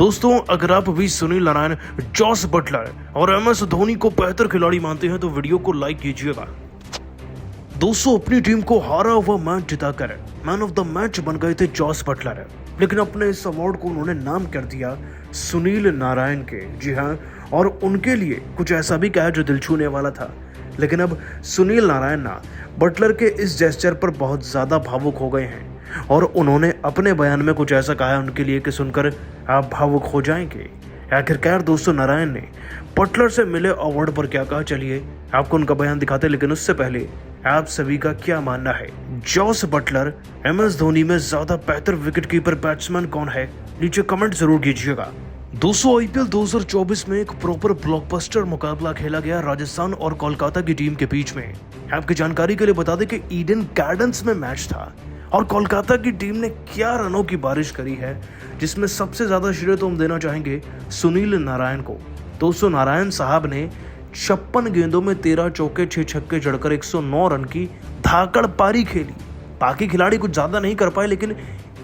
दोस्तों, अगर आप भी सुनील नारायण, जॉस बटलर और एमएस धोनी को बेहतर खिलाड़ी मानते हैं तो वीडियो को लाइक कीजिएगा। दोस्तों, अपनी टीम को हारा हुआ मैच जिताकर मैन ऑफ द मैच बन गए थे जॉस बटलर, लेकिन अपने इस अवार्ड को उन्होंने नाम कर दिया सुनील नारायण के। जी हाँ, और उनके लिए कुछ ऐसा भी कहा जो दिल छूने वाला था। लेकिन अब सुनील नारायण ना बटलर के इस जेस्चर पर बहुत ज़्यादा भावुक हो गए हैं और उन्होंने अपने बयान में कुछ ऐसा कहा है उनके लिए कि सुनकर आप भावुक हो जाएंगे। आखिरकार दोस्तों, नारायण ने बटलर से मिले अवार्ड पर क्या कहा, चलिए आपको उनका बयान दिखाते। लेकिन उससे पहले आप सभी का क्या मानना है, जॉस बटलर एमएस धोनी में ज्यादा बेहतर विकेटकीपर बैट्समैन कौन है? नीचे कमेंट जरूर कीजिएगा। दोस्तों, आईपीएल 2024 में एक प्रॉपर ब्लॉकबस्टर मुकाबला खेला गया राजस्थान और कोलकाता की टीम के बीच में। आपकी जानकारी के लिए बता दें कि ईडन गार्डन्स में मैच था और कोलकाता की टीम ने क्या रनों की बारिश करी है, जिसमें सबसे ज्यादा श्रेय तो हम देना चाहेंगे सुनील नारायण को। दोस्तों, नारायण साहब ने 56 गेंदों में 13 चौके 6 छक्के जड़कर 109 रन की धाकड़ पारी खेली। बाकी खिलाड़ी कुछ ज्यादा नहीं कर पाए, लेकिन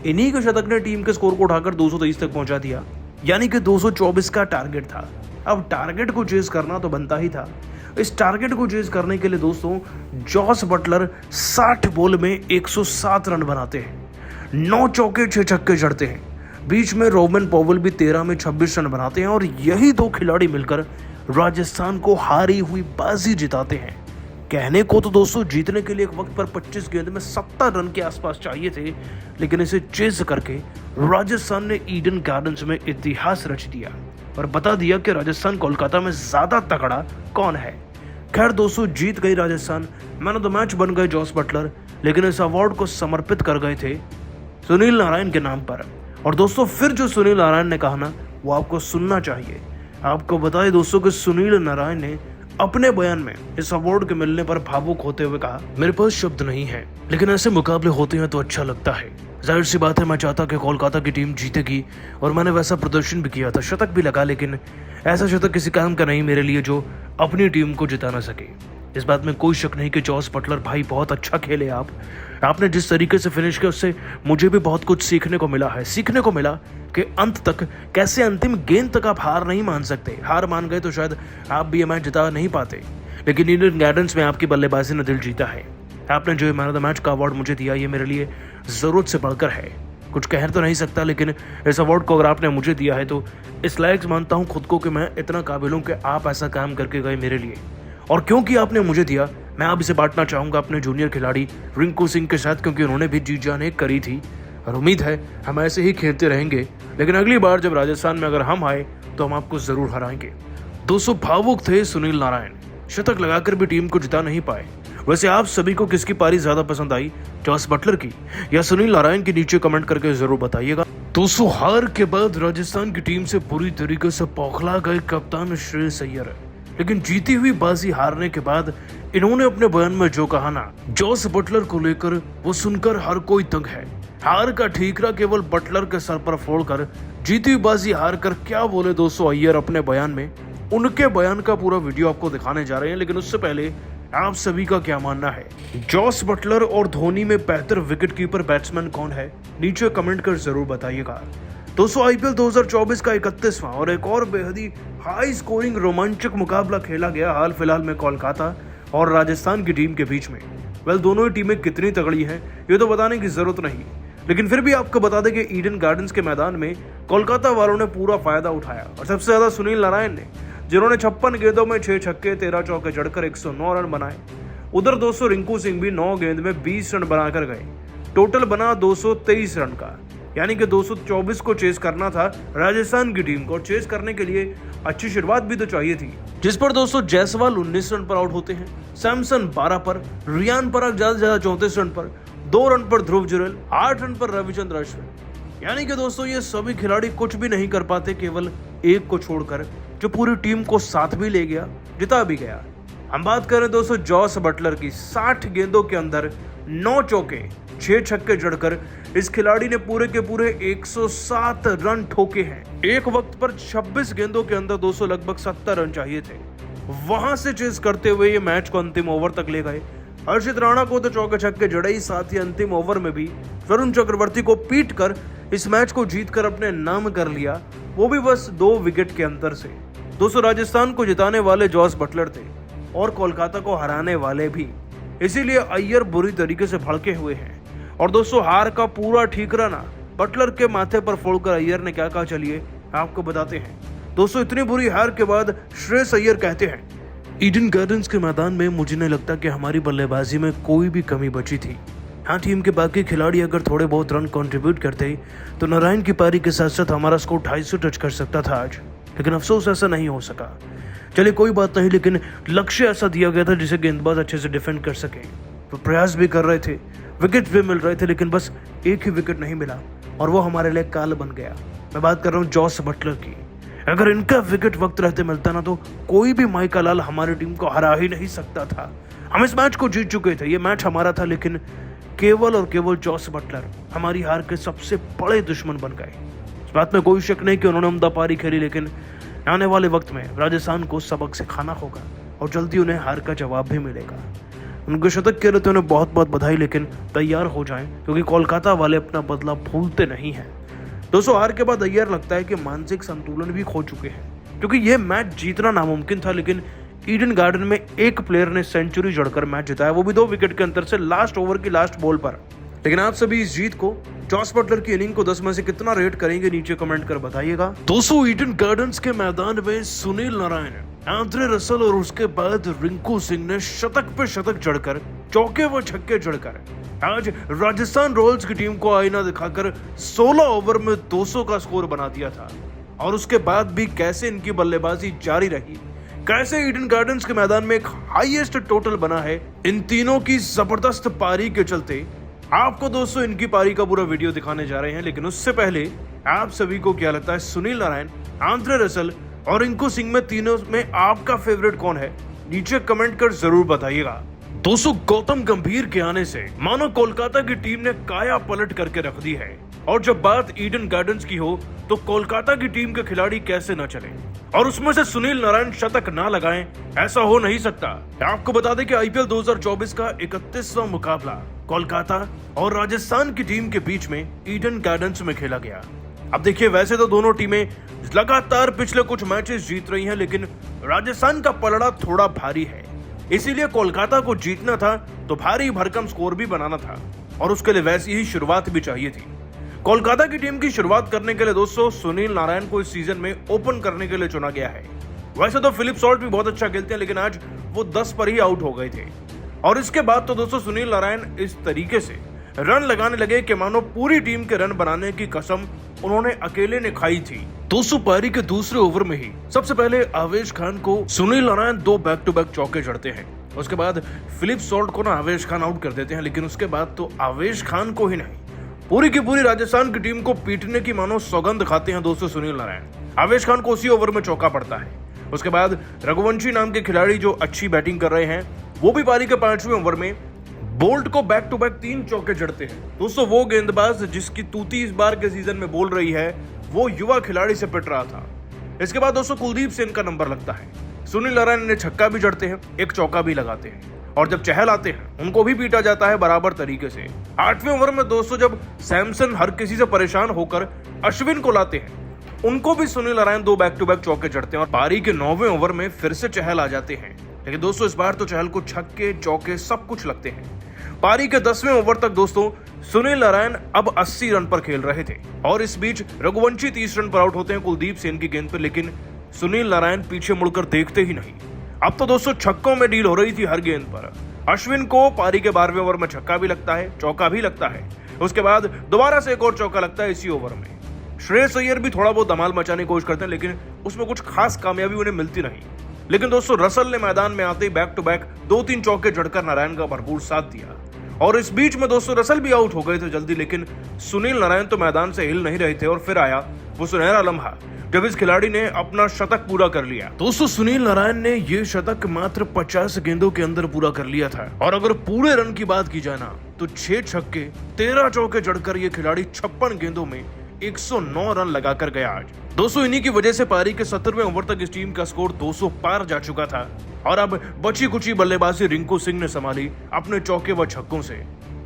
इन्हीं के शतक ने टीम के स्कोर को उठाकर 223 तक पहुंचा दिया, यानी कि 224 का टारगेट था। अब टारगेट को चेज करना तो बनता ही था। इस टारगेट को चेज करने के लिए दोस्तों, जॉस बटलर 60 बॉल में 107 रन बनाते हैं, 9 चौके 6 छक्के जड़ते हैं। बीच में रोमन पॉवेल भी 13 में 26 रन बनाते हैं और यही दो खिलाड़ी मिलकर राजस्थान को हारी हुई बाजी जिताते हैं। कहने को तो दोस्तों, जीतने के लिए एक वक्त पर 25 गेंद में 70 रन के आसपास चाहिए थे, लेकिन इसे चेज करके राजस्थान ने ईडन गार्डन्स में इतिहास रच दिया और बता दिया कि राजस्थान कोलकाता में ज्यादा तगड़ा कौन है। खैर दोस्तों, जीत गई Rajasthan, man of the match बन गए जॉस बटलर, लेकिन इस अवार्ड को समर्पित कर गए थे सुनील नारायण के नाम पर। और दोस्तों, फिर जो सुनील नारायण ने कहा ना, वो आपको सुनना चाहिए। आपको बताएं दोस्तों कि सुनील नारायण ने अपने बयान में इस अवार्ड के मिलने पर भावुक होते हुए कहा, मेरे पास शब्द नहीं है, लेकिन ऐसे मुकाबले होते हैं तो अच्छा लगता है। जाहिर सी बात है, मैं चाहता कि कोलकाता की टीम जीतेगी और मैंने वैसा प्रदर्शन भी किया था, शतक भी लगा, लेकिन ऐसा शतक किसी काम का नहीं मेरे लिए जो अपनी टीम को जिता ना सके। इस बात में कोई शक नहीं कि जॉस बटलर भाई बहुत अच्छा खेले। आपने जिस तरीके से फिनिश किया उससे मुझे भी बहुत कुछ सीखने को मिला है। सीखने को मिला कि अंत तक कैसे अंतिम गेंद तक आप हार नहीं मान सकते। हार मान गए तो शायद आप भी ये मैच जिता नहीं पाते, लेकिन ईडन गार्डन्स में आपकी बल्लेबाजी ने दिल जीता है। आपने जो मैन ऑफ द मैच का अवार्ड मुझे दिया, ये मेरे लिए जरूरत से बढ़कर है। कुछ कह तो नहीं सकता, लेकिन इस अवार्ड को अगर आपने मुझे दिया है तो इस लायक मानता हूँ खुद को कि मैं इतना काबिल हूँ कि आप ऐसा काम करके गए मेरे लिए। और क्योंकि आपने मुझे दिया, मैं अब इसे बांटना चाहूंगा अपने जूनियर खिलाड़ी रिंकू सिंह के साथ, क्योंकि उन्होंने भी जी जान एक करी थी और उम्मीद है हम ऐसे ही खेलते रहेंगे। लेकिन अगली बार जब राजस्थान में अगर हम आए तो हम आपको जरूर हराएंगे। दोस्तों, भावुक थे सुनील नारायण, शतक लगाकर भी टीम को जिता नहीं पाए। वैसे आप सभी को किसकी पारी ज्यादा पसंद आई, जॉस बटलर की या सुनील नारायण की? नीचे कमेंट करके जरूर बताइएगा। दोस्तों, हार के बाद राजस्थान की टीम से पूरी तरीके से बौखला गए कप्तान श्रेयस अय्यर, लेकिन जीती हुई बाजी हारने के बाद इन्होंने अपने बयान में जो कहा ना जॉस बटलर को लेकर, वो सुनकर हर कोई दंग है। हार का ठीकरा केवल बटलर के सर पर फोड़कर जीती हुई बाजी हार कर क्या बोले दोस्तों अय्यर अपने बयान में। उनके बयान का पूरा वीडियो आपको दिखाने जा रहे हैं, लेकिन उससे पहले आप सभी का क्या मानना है, जॉस बटलर और धोनी में बेहतर विकेटकीपर बैट्समैन कौन है? नीचे कमेंट कर जरूर बताइएगा। दोस्तों, आईपीएल 2024 का 31वां और एक और बेहद ही हाई स्कोरिंग रोमांचक मुकाबला खेला गया हाल फिलहाल में कोलकाता और राजस्थान की टीम के बीच में। दोनों ही टीमें कितनी तगड़ी हैं ये तो बताने की जरूरत नहीं, लेकिन फिर भी आपको बता दें कि ईडन गार्डन्स के मैदान में कोलकाता वालों ने पूरा फायदा उठाया और सबसे ज्यादा सुनील नारायण ने, जिन्होंने 56 गेंदों में 6 छक्के 13 चौके जड़कर 109 रन बनाए। उधर दोस्तों, रिंकू सिंह भी 9 गेंद में 20 रन बनाकर गए। टोटल बना 223 रन का, यानी कि 224 को चेस करना था राजस्थान की टीम को। चेस करने के लिए अच्छी शुरुआत भी तो चाहिए थी, जिस पर दोस्तों जायसवाल 19 रन पर आउट होते हैं, सैमसन 12 पर, रियान पराग ज्यादा से ज्यादा 34 रन पर, 2 रन पर ध्रुव जुरेल, 8 रन पर रविचंद्र अश्विन। यानी कि दोस्तों ये सभी खिलाड़ी कुछ भी नहीं कर पाते, केवल एक को छोड़कर जो पूरी टीम को साथ भी ले गया, जिता भी गया। हम बात करें दोस्तों जॉस बटलर की, 60 गेंदों के अंदर 9 चौके 6 छक्के जड़कर इस खिलाड़ी ने पूरे के पूरे 107 रन ठोके हैं। एक वक्त पर 26 गेंदों के अंदर दोस्तों लगभग 70 रन चाहिए थे। वहां से चेस करते हुए ये मैच को अंतिम ओवर तक ले गए। हर्षित राणा को तो चौके छक्के जड़े ही, साथ ही अंतिम ओवर में भी वरुण चक्रवर्ती को पीट कर इस मैच को जीतकर अपने नाम कर लिया वो भी बस 2 विकेट के अंतर से। दोस्तों राजस्थान को जिताने वाले जॉस बटलर थे और कोलकाता को हराने वाले भी, इसीलिए अय्यर बुरी तरीके से भड़के हुए हैं। और दोस्तों हार का पूरा ठीकराना बटलर के माथे पर फोड़कर अय्यर ने क्या कहा, चलिए आपको बताते हैं। दोस्तों इतनी बुरी हार के बाद श्रेयस अय्यर कहते हैं, ईडन गार्डन्स के मैदान में मुझे नहीं लगता कि हमारी बल्लेबाजी में कोई भी कमी बची थी। हाँ, टीम के बाकी खिलाड़ी अगर थोड़े बहुत रन कंट्रीब्यूट करते तो नारायण की पारी के साथ साथ हमारा स्कोर 250 टच कर सकता था आज, लेकिन अफसोस ऐसा नहीं हो सका। चलिए कोई बात नहीं, लेकिन लक्ष्य ऐसा दिया गया था जिसे गेंदबाज अच्छे से डिफेंड कर सके। तो प्रयास भी कर रहे थे, विकेट भी मिल रहे थे, लेकिन बस एक ही विकेट नहीं मिला और वो हमारे लिए काल बन गया। मैं बात कर रहा हूँ जॉस बटलर की। अगर इनका विकेट वक्त रहते मिलता ना तो कोई भी माइका लाल हमारी टीम को हरा ही नहीं सकता था। हम इस मैच को जीत चुके थे, ये मैच हमारा था, लेकिन केवल और केवल जॉस बटलर हमारी हार के सबसे बड़े दुश्मन बन गए। इस बात में कोई शक नहीं कि उन्होंने उम्दा पारी खेली, लेकिन आने वाले वक्त में राजस्थान को सबक सिखाना होगा और जल्दी उन्हें हार का जवाब भी मिलेगा। उनके शतक के लिए तो उन्हें बहुत बहुत बधाई, लेकिन तैयार हो जाएं क्योंकि कोलकाता वाले अपना बदला भूलते नहीं हैं। दोस्तों हार के बाद अय्यर लगता है कि मानसिक संतुलन भी खो चुके हैं, क्योंकि यह मैच जीतना नामुमकिन था, लेकिन ईडन गार्डन में एक प्लेयर ने सेंचुरी जड़कर मैच जिताया, वो भी 2 विकेट के अंतर से लास्ट ओवर की लास्ट बॉल पर। लेकिन आप सभी इस जीत को, जॉस बटलर की इनिंग को 10 में से कितना रेट करेंगे, नीचे कमेंट कर बताइएगा। दोस्तों ईडन गार्डन्स के मैदान में सुनील नारायण, आंद्रे रसल और उसके बाद रिंकू सिंह ने शतक पे शतक जड़कर, चौके व छक्के जड़कर आज राजस्थान रॉयल्स की टीम को आईना दिखाकर 16 ओवर में 200 का स्कोर बना दिया था। और उसके बाद भी कैसे इनकी बल्लेबाजी जारी रही, कैसे ईडन गार्डन्स के मैदान में एक हाईएस्ट टोटल बना है इन तीनों की जबरदस्त पारी के चलते, आपको दोस्तों इनकी पारी का पूरा वीडियो दिखाने जा रहे हैं। लेकिन उससे पहले आप सभी को क्या लगता है, सुनील नारायण, आंद्रे रसल और रिंकू सिंह में तीनों में आपका फेवरेट कौन है, नीचे कमेंट कर जरूर बताइएगा। दोस्तों गौतम गंभीर के आने से मानो कोलकाता की टीम ने काया पलट करके रख दी है। और जब बात ईडन गार्डन्स की हो तो कोलकाता की टीम के खिलाड़ी कैसे न चले और उसमें से सुनील नारायण शतक ना लगाएं, ऐसा हो नहीं सकता। आपको बता दें कि आईपीएल 2024 का 31वां मुकाबला कोलकाता और राजस्थान की टीम के बीच में ईडन गार्डन्स में खेला गया। अब देखिए, वैसे तो दोनों टीमें लगातार पिछले कुछ मैचेस जीत रही हैं, लेकिन राजस्थान का पलड़ा थोड़ा भारी है, इसीलिए कोलकाता को जीतना था तो भारी भरकम स्कोर भी बनाना था और उसके लिए वैसी ही शुरुआत भी चाहिए थी। कोलकाता की टीम की शुरुआत करने के लिए दोस्तों सुनील नारायण को इस सीजन में ओपन करने के लिए चुना गया है। वैसे तो फिलिप सॉल्ट भी बहुत अच्छा खेलते हैं, लेकिन आज वो 10 पर ही आउट हो गए थे। और इसके बाद तो दोस्तों सुनील नारायण इस तरीके से रन लगाने लगे कि मानो पूरी टीम के रन बनाने की कसम उन्होंने अकेले ने खाई थी। दोस्तों पारी के दूसरे ओवर में ही सबसे पहले आवेश खान को Sunil Narine 2 back to back चौके जड़ते हैं। उसके बाद फिलिप सॉल्ट को ना आवेश खान आउट कर देते हैं, लेकिन उसके बाद तो आवेश खान को ही नहीं, पूरी की पूरी राजस्थान की टीम को पीटने की मानो सौगंध खाते हैं दोस्तों सुनील नारायण। आवेश खान को उसी ओवर में चौका पड़ता है। उसके बाद रघुवंशी नाम के खिलाड़ी जो अच्छी बैटिंग कर रहे हैं, वो भी पारी के 5वें ओवर में बोल्ट को बैक टू बैक 3 चौके जड़ते हैं। दोस्तों वो गेंदबाज जिसकी तूती इस बार के सीजन में बोल रही है, वो युवा खिलाड़ी से पिट रहा था। इसके बाद दोस्तों कुलदीप सेन का नंबर लगता है। सुनील नारायण ने छक्का भी जड़ते हैं, एक चौका भी लगाते हैं और जब चहल आते हैं उनको भी पीटा जाता है बराबर तरीके से। 8वें ओवर में दोस्तों जब सैमसन हर किसी से परेशान होकर अश्विन को लाते हैं, उनको भी Sunil Narine 2 back to back चौके जड़ते हैं और पारी के 9वें ओवर में फिर से चहल आ जाते हैं। लेकिन दोस्तों इस बार तो चहल को छक्के चौके सब कुछ लगते हैं। पारी के 10वें ओवर तक दोस्तों सुनील नारायण अब 80 रन पर खेल रहे थे और इस बीच रघुवंशी 30 रन पर आउट होते हैं कुलदीप सेन की गेंद पर, लेकिन सुनील नारायण पीछे मुड़कर देखते ही नहीं। अब तो दोस्तों छक्कों में डील हो रही थी हर गेंद पर। अश्विन को पारी के 12वें ओवर में छक्का भी लगता है, चौका भी लगता है। उसके बाद दोबारा से एक और चौका लगता है इसी ओवर में। श्रेयस अय्यर भी थोड़ा बहुत धमाल मचाने की कोशिश करते हैं, लेकिन उसमें कुछ खास कामयाबी उन्हें मिलती नहीं। लेकिन दोस्तों रसल ने मैदान में आते ही बैक टू बैक 2-3 चौके जड़कर नारायण का भरपूर साथ दिया और इस बीच में दोस्तों रसल भी आउट हो गए थे जल्दी, लेकिन सुनील नारायण तो मैदान से हिल नहीं रहे थे और फिर आया वो सुनहरा लम्हा जब इस खिलाड़ी ने अपना शतक पूरा कर लिया। दोस्तों सुनील नारायण ने ये शतक मात्र 50 गेंदों के अंदर पूरा कर लिया था और अगर पूरे रन की बात की जाए ना तो 6 छक्के 13 चौके जड़कर ये खिलाड़ी 56 गेंदों में 109 रन लगाकर गया आज। दोस्तों इन्हीं की वजह से पारी के 70वें ओवर तक इस टीम का स्कोर 200 पार जा चुका था और अब बची कुची बल्लेबाजी रिंकू सिंह ने संभाली अपने चौके व छक्कों से।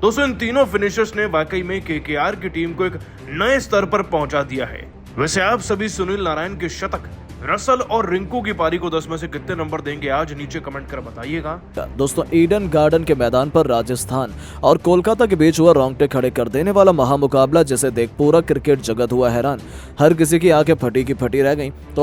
दोस्तों इन तीनों फिनिशर्स ने वाकई में केकेआर की टीम को एक नए स्तर पर पहुंचा दिया है। वैसे आप सभी सुनील नारायण के शतक, रसल और रिंकू की पारी को 10 में से कितने नंबर देंगे, आज नीचे कमेंट कर बताइएगा। दोस्तों, ईडन गार्डन के मैदान पर राजस्थान और कोलकाता के बीच हुआ रोंगटे खड़े कर देने वाला महामुकाबला, जिसे देख पूरा क्रिकेट जगत हुआ हैरान। हर किसी की आंखें फटी की फटी रह गईं। तो